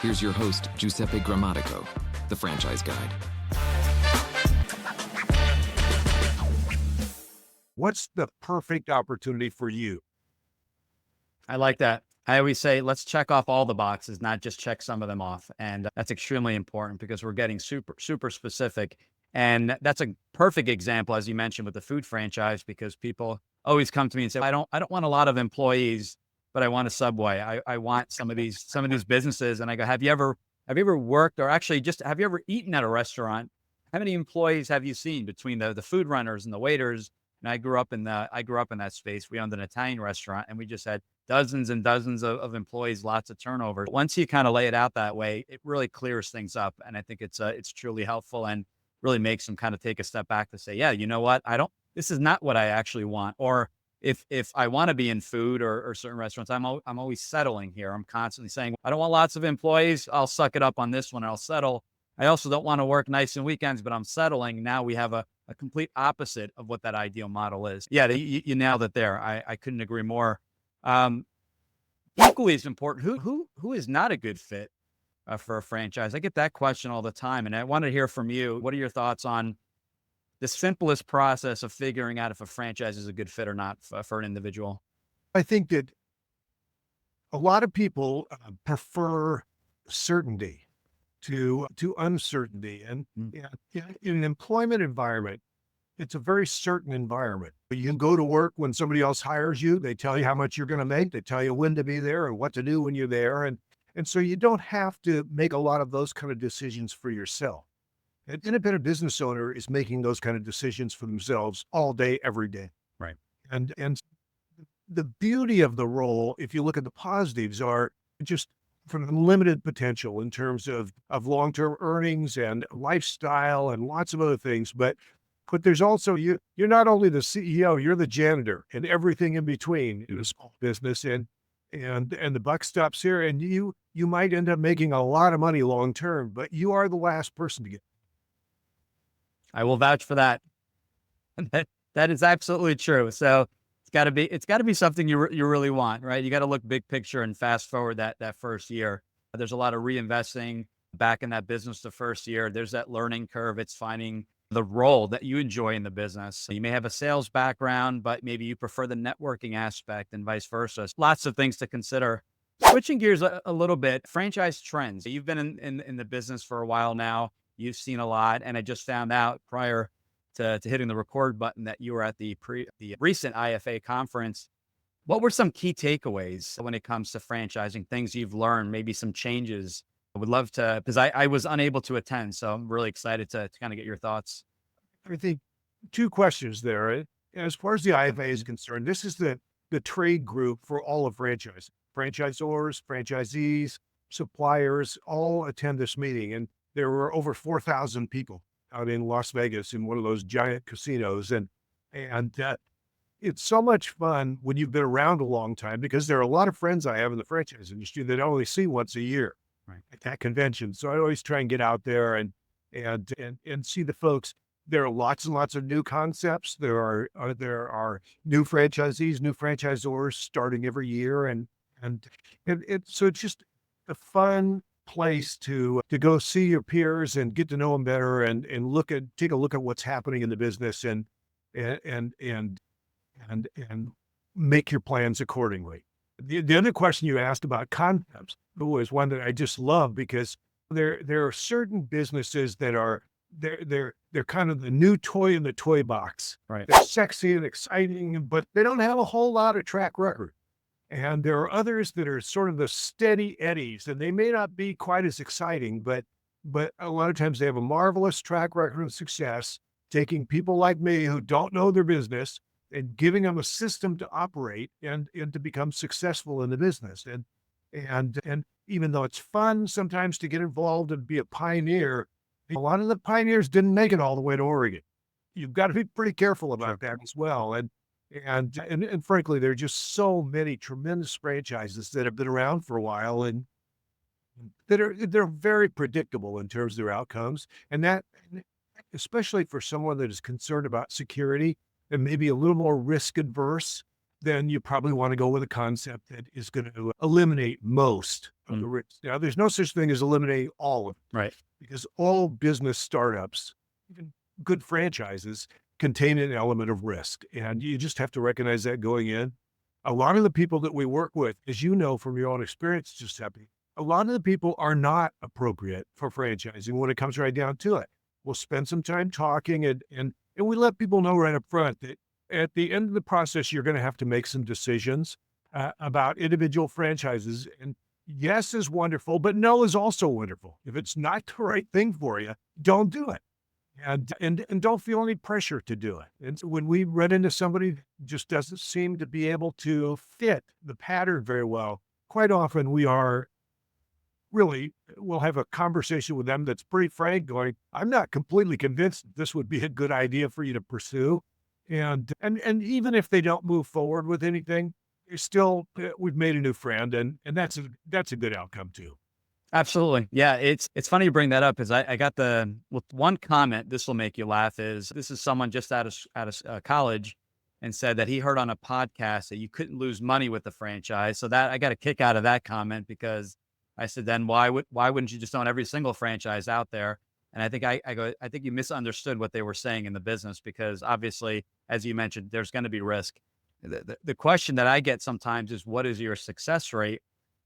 Here's your host, Giuseppe Grammatico, the Franchise Guide. What's the perfect opportunity for you? I like that. I always say, let's check off all the boxes, not just check some of them off. And that's extremely important because we're getting super specific. And that's a perfect example, as you mentioned, with the food franchise, because people always come to me and say, I don't want a lot of employees, but I want a Subway. I want some of these businesses. And I go, have you ever worked, or actually just, have you ever eaten at a restaurant? How many employees have you seen between the food runners and the waiters? And I grew up in that space. We owned an Italian restaurant, and we just had dozens and dozens of employees, lots of turnover. Once you kind of lay it out that way, it really clears things up. And I think it's truly helpful and really makes them kind of take a step back to say, yeah, you know what? This is not what I actually want. Or if I want to be in food or certain restaurants, I'm always settling here. I'm constantly saying, I don't want lots of employees. I'll suck it up on this one. I'll settle. I also don't want to work nights and weekends, but I'm settling. Now we have a complete opposite of what that ideal model is. Yeah, you nailed it there. I couldn't agree more. Equally as important, who is not a good fit for a franchise? I get that question all the time, and I want to hear from you. What are your thoughts on the simplest process of figuring out if a franchise is a good fit or not for an individual? I think that a lot of people prefer certainty to uncertainty. And in an employment environment, it's a very certain environment. You can go to work when somebody else hires you. They tell you how much you're going to make. They tell you when to be there and what to do when you're there. And so you don't have to make a lot of those kind of decisions for yourself. An independent business owner is making those kind of decisions for themselves all day, every day. Right. And the beauty of the role, if you look at the positives, are just from the limited potential in terms of long-term earnings and lifestyle and lots of other things. But there's also, you're not only the CEO, you're the janitor and everything in between in a small business. And the buck stops here, and you might end up making a lot of money long-term, but you are the last person to get. I will vouch for that. That is absolutely true. So it's got to be something you really want, right? You got to look big picture and fast forward that first year. There's a lot of reinvesting back in that business the first year. There's that learning curve. It's finding the role that you enjoy in the business. You may have a sales background, but maybe you prefer the networking aspect and vice versa. Lots of things to consider. Switching gears a little bit, franchise trends. You've been in the business for a while now. You've seen a lot. And I just found out prior to hitting the record button that you were at the recent IFA conference. What were some key takeaways when it comes to franchising, things you've learned, maybe some changes? I would love to, because I was unable to attend. So I'm really excited to kind of get your thoughts. I think two questions there. As far as the IFA is concerned, this is the trade group for all of franchising. Franchisors, franchisees, suppliers all attend this meeting. And there were over 4,000 people out in Las Vegas in one of those giant casinos. And it's so much fun when you've been around a long time, because there are a lot of friends I have in the franchise industry that I only see once a year at that convention. So I always try and get out there and see the folks. There are lots and lots of new concepts. There are new franchisees, new franchisors starting every year. So it's just a fun place to go see your peers and get to know them better and take a look at what's happening in the business and make your plans accordingly. The other question you asked about concepts was one that I just love, because there are certain businesses that are they're kind of the new toy in the toy box. Right. They're sexy and exciting, but they don't have a whole lot of track record. And there are others that are sort of the steady eddies, and they may not be quite as exciting, but a lot of times they have a marvelous track record of success, taking people like me who don't know their business and giving them a system to operate and to become successful in the business. And even though it's fun sometimes to get involved and be a pioneer, a lot of the pioneers didn't make it all the way to Oregon. You've got to be pretty careful about that as well. And frankly, there are just so many tremendous franchises that have been around for a while and they're very predictable in terms of their outcomes. And that, especially for someone that is concerned about security and maybe a little more risk adverse, then you probably want to go with a concept that is going to eliminate most of the risk. Now, there's no such thing as eliminating all of it, Right. because all business startups, even good franchises, contain an element of risk. And you just have to recognize that going in. A lot of the people that we work with, as you know from your own experience, Giuseppe, a lot of the people are not appropriate for franchising when it comes right down to it. We'll spend some time talking and we let people know right up front that at the end of the process, you're going to have to make some decisions about individual franchises. And yes is wonderful, but no is also wonderful. If it's not the right thing for you, don't do it. And don't feel any pressure to do it. And so when we run into somebody that just doesn't seem to be able to fit the pattern very well, quite often we'll have a conversation with them that's pretty frank, going, I'm not completely convinced that this would be a good idea for you to pursue. And even if they don't move forward with anything, they're still, we've made a new friend, and that's a good outcome too. Absolutely. Yeah. It's funny you bring that up, because I got one comment, this will make you laugh, is this is someone just out of college, and said that he heard on a podcast that you couldn't lose money with the franchise. So that I got a kick out of that comment, because I said, then why wouldn't you just own every single franchise out there? And I think I think you misunderstood what they were saying in the business, because obviously, as you mentioned, there's going to be risk. The question that I get sometimes is, what is your success rate?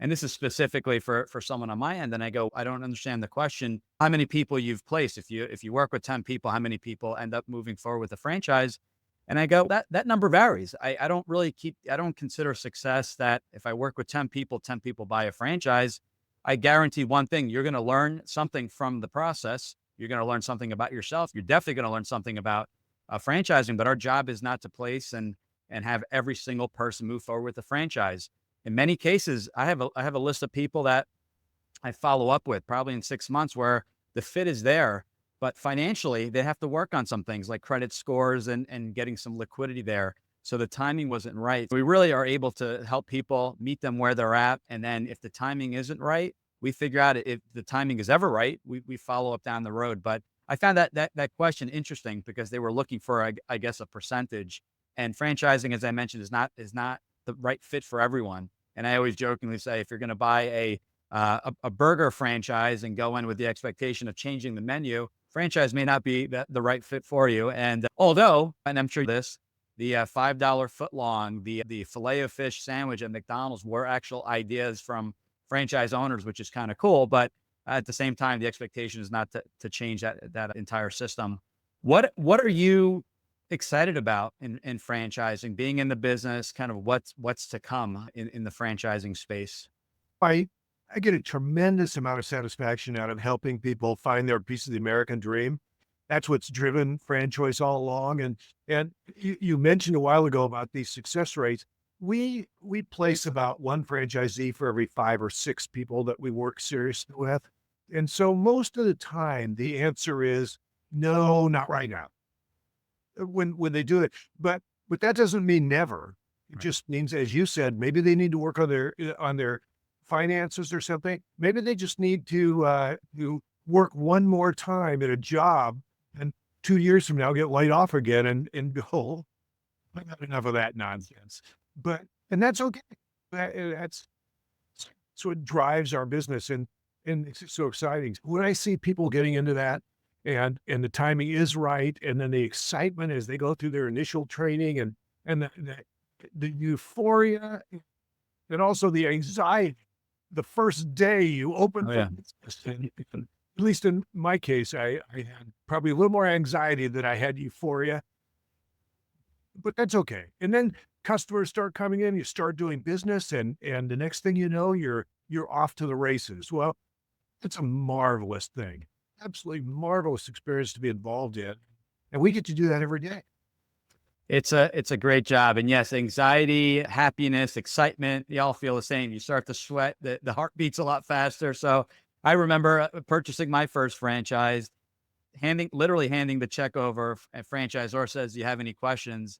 And this is specifically for someone on my end. And I go, I don't understand the question. How many people you've placed? If you work with 10 people, how many people end up moving forward with the franchise? And I go, that number varies. I don't consider success that if I work with 10 people buy a franchise. I guarantee one thing: you're going to learn something from the process. You're going to learn something about yourself. You're definitely going to learn something about franchising, but our job is not to place and have every single person move forward with the franchise. In many cases, I have a list of people that I follow up with probably in 6 months, where the fit is there, but financially they have to work on some things like credit scores and getting some liquidity there. So the timing wasn't right. We really are able to help people, meet them where they're at. And then if the timing isn't right, we figure out if the timing is ever right, we follow up down the road. But I found that question interesting, because they were looking for, I guess, a percentage. And franchising, as I mentioned, is not the right fit for everyone. And I always jokingly say, if you're going to buy a burger franchise and go in with the expectation of changing the menu, franchise may not be the right fit for you. And although, and I'm sure the $5 footlong, the filet of fish sandwich at McDonald's were actual ideas from franchise owners, which is kind of cool. But at the same time, the expectation is not to change that entire system. What are you excited about in franchising, being in the business, kind of what's to come in the franchising space? I get a tremendous amount of satisfaction out of helping people find their piece of the American dream. That's what's driven franchise all along. And you mentioned a while ago about these success rates. We place about one franchisee for every 5 or 6 people that we work seriously with. And so most of the time, the answer is no, not right now, when they do it. But that doesn't mean never. It Right. just means, as you said, maybe they need to work on their finances or something. Maybe they just need to work one more time at a job, and 2 years from now get laid off again and go, I got enough of that nonsense. And that's okay. That's what drives our business, and it's so exciting when I see people getting into that, and the timing is right, and then the excitement as they go through their initial training, and the euphoria, and also the anxiety the first day you open Oh, for yeah. business. And at least in my case, I had probably a little more anxiety than I had euphoria, but that's okay. And then customers start coming in, you start doing business, and the next thing you know, you're off to the races. Well, it's a marvelous thing, absolutely marvelous experience to be involved in, and we get to do that every day. It's a great job. And yes, anxiety, happiness, excitement, they all feel the same. You start to sweat, the heart beats a lot faster. So I remember purchasing my first franchise, literally handing the check over, and franchisor says, "Do you have any questions?"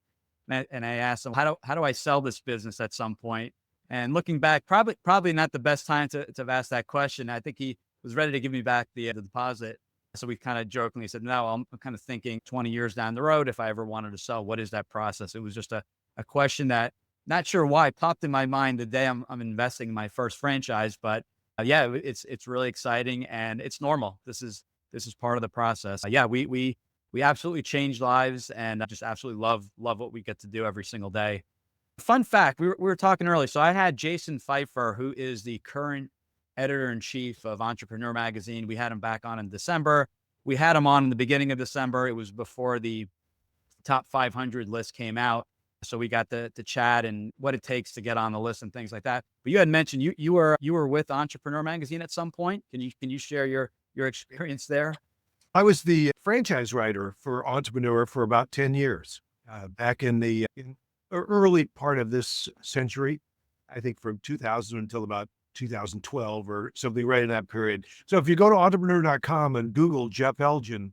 And I asked him, how do I sell this business at some point? And looking back, probably not the best time to have asked that question. I think he was ready to give me back the deposit. So we kind of jokingly said, no, I'm kind of thinking 20 years down the road, if I ever wanted to sell, what is that process? It was just a question that not sure why, popped in my mind the day I'm investing in my first franchise, but yeah, it's really exciting and it's normal. This is part of the process. Yeah, we absolutely change lives and just absolutely love what we get to do every single day. Fun fact, we were talking earlier. So I had Jason Pfeiffer, who is the current editor-in-chief of Entrepreneur Magazine. We had him back on in December. We had him on in the beginning of December. It was before the top 500 list came out. So we got to chat and what it takes to get on the list and things like that. But you had mentioned you were with Entrepreneur Magazine at some point. Can you share your experience there? I was the franchise writer for Entrepreneur for about 10 years, back in the early part of this century, I think from 2000 until about 2012 or something right in that period. So if you go to entrepreneur.com and Google Jeff Elgin,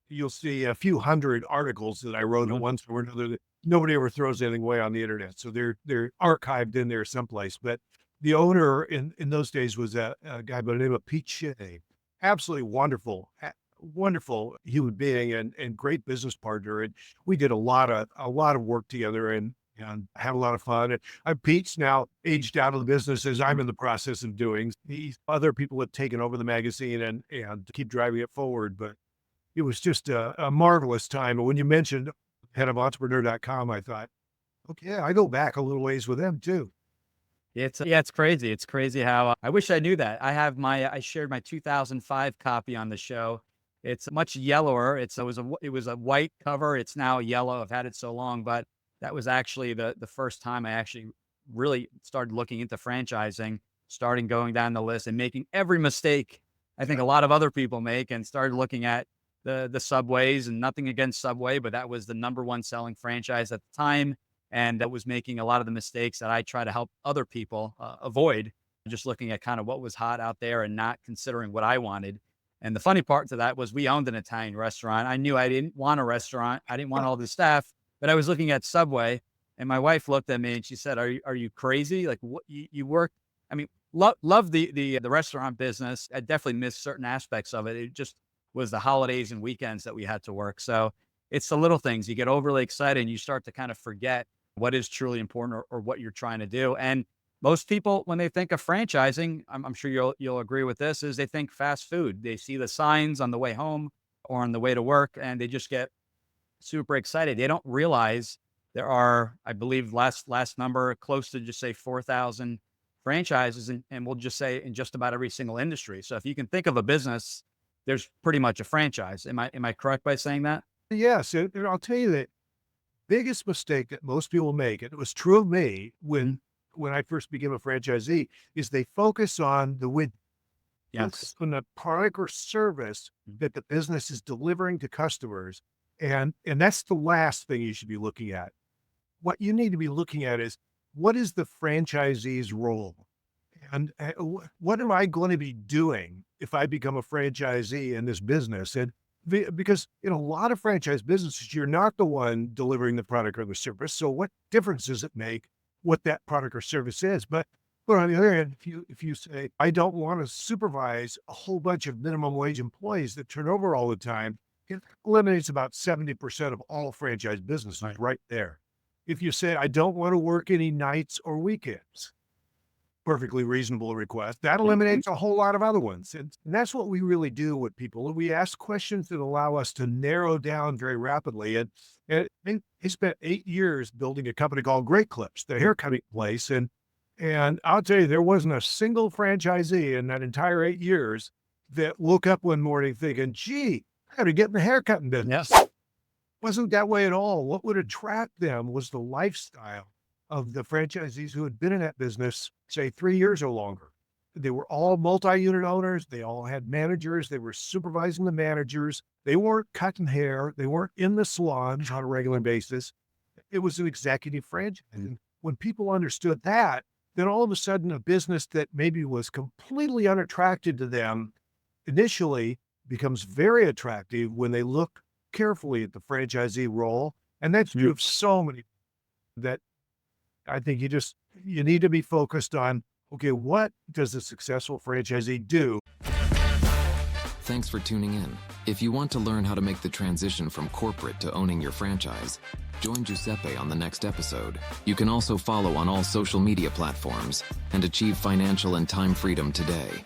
you'll see a few hundred articles that I wrote at once or another. That nobody ever throws anything away on the internet. So they're archived in there someplace. But the owner in those days was a guy by the name of Pete Shea. Absolutely wonderful human being and great business partner. And we did a lot of work together and had a lot of fun. And Pete's now aged out of the business as I'm in the process of doing. Other people have taken over the magazine and keep driving it forward. But it was just a marvelous time. And when you mentioned head of entrepreneur.com, I thought, okay, I go back a little ways with them too. It's crazy. It's crazy how I wish I knew that. I shared my 2005 copy on the show. It's much yellower. It was a white cover. It's now yellow. I've had it so long, but that was actually the first time I actually really started looking into franchising, starting going down the list and making every mistake I think a lot of other people make, and started looking at the Subways, and nothing against Subway, but that was the number one selling franchise at the time. And that was making a lot of the mistakes that I try to help other people avoid, just looking at kind of what was hot out there and not considering what I wanted. And the funny part to that was we owned an Italian restaurant. I knew I didn't want a restaurant. I didn't want all the staff, but I was looking at Subway, and my wife looked at me and she said, are you crazy? Like, what you work? I mean, love the restaurant business. I definitely missed certain aspects of it. It just was the holidays and weekends that we had to work. So it's the little things. You get overly excited and you start to kind of forget what is truly important or what you're trying to do. And most people, when they think of franchising, I'm sure you'll agree with this, is they think fast food. They see the signs on the way home or on the way to work, and they just get super excited. They don't realize there are, I believe, last number, close to just say 4,000 franchises, and we'll just say in just about every single industry. So if you can think of a business, there's pretty much a franchise. Am I correct by saying that? Yes, and I'll tell you that biggest mistake that most people make, and it was true of me when I first became a franchisee, is they focus on the widget. Yes. On the product or service that the business is delivering to customers. And that's the last thing you should be looking at. What you need to be looking at is, what is the franchisee's role? And what am I going to be doing if I become a franchisee in this business? And because in a lot of franchise businesses, you're not the one delivering the product or the service. So what difference does it make what that product or service is? But on the other hand, if you say, I don't want to supervise a whole bunch of minimum wage employees that turn over all the time, it eliminates about 70% of all franchise businesses right there. If you say, I don't want to work any nights or weekends, perfectly reasonable request, that eliminates a whole lot of other ones. And that's what we really do with people. We ask questions that allow us to narrow down very rapidly. And he spent 8 years building a company called Great Clips, the haircutting place. And I'll tell you, there wasn't a single franchisee in that entire 8 years that woke up one morning thinking, gee, I got to get in the haircutting business. Yes. Wasn't that way at all. What would attract them was the lifestyle of the franchisees who had been in that business, say 3 years or longer. They were all multi-unit owners. They all had managers. They were supervising the managers. They weren't cutting hair. They weren't in the salons on a regular basis. It was an executive franchise. And when people understood that, then all of a sudden a business that maybe was completely unattractive to them initially becomes very attractive when they look carefully at the franchisee role. And that's true of so many that I think you need to be focused on, okay, what does a successful franchisee do? Thanks for tuning in. If you want to learn how to make the transition from corporate to owning your franchise, join Giuseppe on the next episode. You can also follow on all social media platforms and achieve financial and time freedom today.